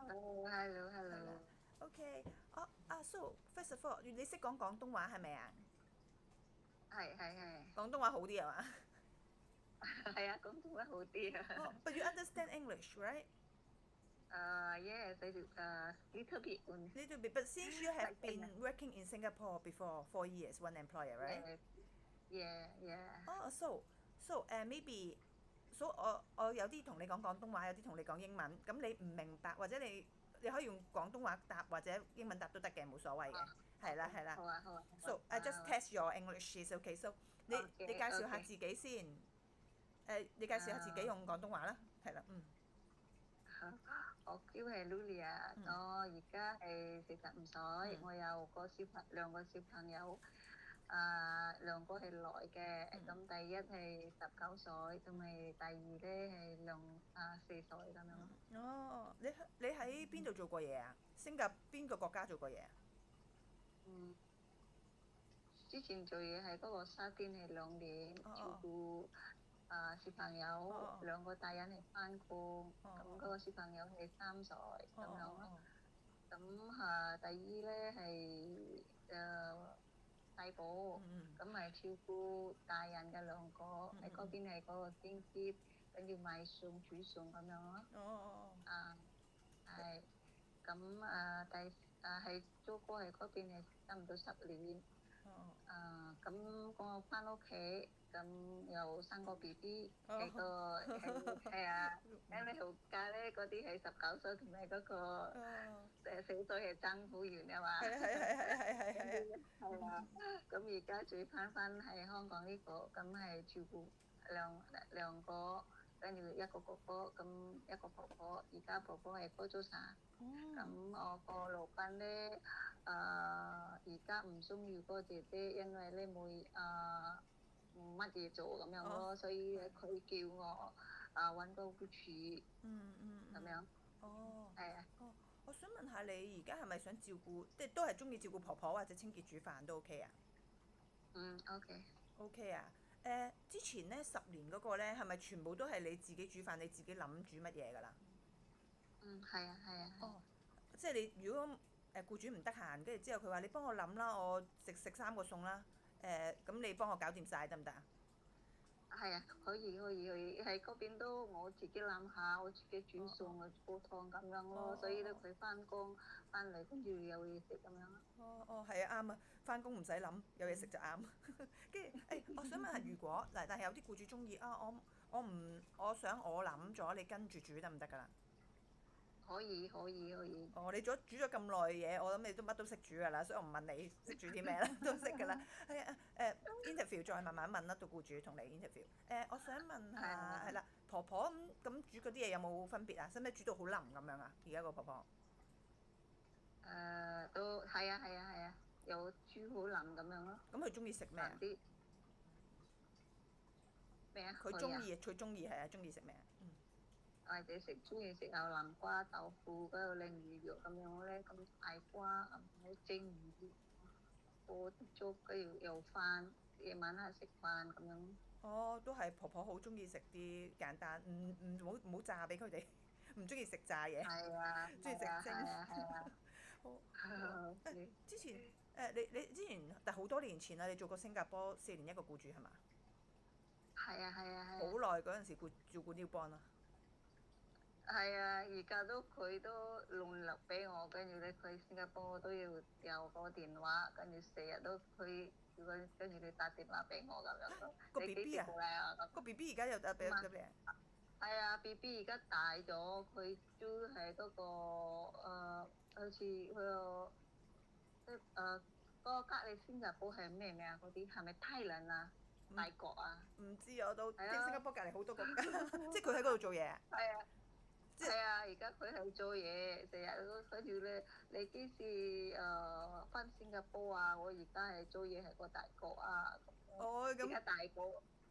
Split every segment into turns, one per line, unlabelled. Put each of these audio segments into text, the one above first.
係啦
Hello，Hello，Hello。，OK，So
first of all，你識講廣東話係咪啊？
係，
廣東話好啲係嘛？
係啊，廣東話好啲
哦
啊。
，But you understand English, right?
Yes, I do. Little bit only.
Little bit. But since you have
Like can.
been working in Singapore before 4 years, one employer, right?
Yes, yeah.
Oh, maybe so 我有啲同你講廣東話，有啲同你講英文，咁你唔明白或者你可以用廣東話答或者英文答都得嘅，冇所謂嘅。係啦係啦。So I just
好啊。
test your English is okay. So 你介紹下
OK，OK。
自己先。你介紹下自己用廣東話啦。係啦，
我叫係 Lulia，我而家係45歲，我有兩個小朋友，兩個係女嘅，咁第一係19歲，同埋第二咧係4歲咁樣咯。
哦，你喺邊度做過嘢啊？邊個國家做過嘢啊？
嗯。之前做嘢喺嗰個沙甸係2年，照
哦
顧小朋友，
哦
兩個大人係返工，咁嗰個
哦哦
小朋友係3歲
哦
咁樣咯。
哦哦
咁第二咧係大寶，咁係照顧大人嘅兩個，喺嗰邊係嗰個經濟，跟住買餸煮餸咁樣咯。
哦哦
啊，係。咁係租過喺嗰邊係差唔多10年。
哦
咁我翻屋企，咁又生個 BB，
哦
係啊，因為後家咧嗰啲係19歲，同埋嗰個
哦，4
歲係爭好遠啊嘛。
係啊係啊係啊係啊係啊
跟住
係啊。
係啊，咁而家最翻喺香港呢個，咁係照顧兩個，跟住一個哥哥，咁一個婆婆，而家婆婆係高咗產。咁我個老闆咧，而家唔中意嗰個姐姐，因為咧冇乜嘢做咁樣
哦，
咯，所以
係。
佢叫我揾個僱主咁樣。
哦，
係啊。
哦，我想問下你而家係咪想照顧，即係都係中意照顧婆婆或者清潔煮飯都 OK 啊
OK。
？OK 啊？之前呢10年嗰個呢，係咪全部都係你自己煮飯，你自己諗煮乜嘢㗎啦？
係啊。
哦，即係你如果僱主唔得閒，跟住之後佢話你幫我諗啦，我食3個餸啦，咁你幫我搞掂晒得唔得啊？
係啊，可以，喺嗰邊都我自己諗下，我自己煮
哦哦
餸啊，煲湯咁樣
哦
咯，所以咧
哦
佢翻工翻嚟跟住有嘢食咁樣咯。
哦哦，係啊，啱啊，翻工唔使諗，有嘢食
嗯。
就啱。跟住我想問下，如果嗱，但係有啲僱主中意啊，我唔，我想我諗咗，你跟住煮得唔得㗎啦？
可以。
哦，你煮咗咁耐嘢，我諗你都乜都識煮㗎啦，所以我唔問你識煮啲咩啦，都識㗎啦。係啊，interview 再慢慢問啦，到僱主同你 interview。我想問下，係
係。
啦，婆婆咁煮嗰啲嘢有冇分別啊？使唔使煮到好腍咁樣啊？而家個婆婆，
都係啊，有豬好腍咁樣咯，
咁佢中意食咩啊？
腍啲咩啊
佢
佢啊，
中意佢中意係啊，中意食咩啊？
或者中意食有南瓜豆腐嗰個鯪魚肉咁樣咧，咁大瓜咁好蒸魚，煲啲粥跟住有飯，夜晚黑食飯咁樣。
哦，都係婆婆好中意食啲簡單，唔好炸俾佢哋，唔中意食炸嘢，
係啊，
中意食蒸。
係啊。
好，好啊。
你
之前你之前，但好多年前啦，你做過新加坡4年一個僱主係嘛？好
係啊，
耐嗰陣時照顧 newborn 啦。
係啊，而家佢都聯絡俾我，跟住咧佢新加坡都要有個電話，跟住成日都跟住你打電話俾我咁樣咯。
個
你
B
幾
B 啊，
時過嚟啊？咁
個 B B 而家又
唔係，
俾你啊？
係啊，BB 而家大咗，佢都係嗰個好似佢個嗰個隔離新加坡係咩名啊？嗰啲係咪泰蘭啊？
唔
泰國啊？
唔知我都，即
係啊。
係新加坡隔離好多國家，即係佢喺嗰度做嘢啊，
係啊。
即係
係啊，而家佢係做嘢，成日都跟住咧，你幾時翻新加坡啊？我而家係做嘢係個大哥啊，咁樣。
哦咁。
而家大個，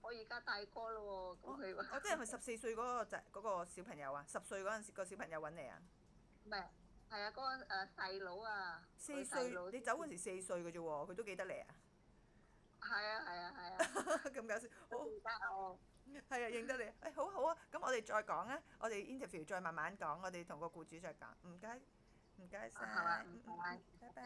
我而家大個咯喎，咁佢話
我即係咪14歲嗰個小朋友啊？10歲嗰陣時個小朋友揾你啊？
唔係，係啊，嗰個細佬啊，佢細
四歲，
佬之前。
你走嗰時4歲嘅啫喎，佢都記得你啊？
係啊。
咁搞笑，好
都記得我。
係啊，認得你。誒，好好啊，咁我哋再講啊，我哋 interview 再慢慢講，我哋同個僱主再講。唔該，唔該晒，
好啊，唔該。
拜拜。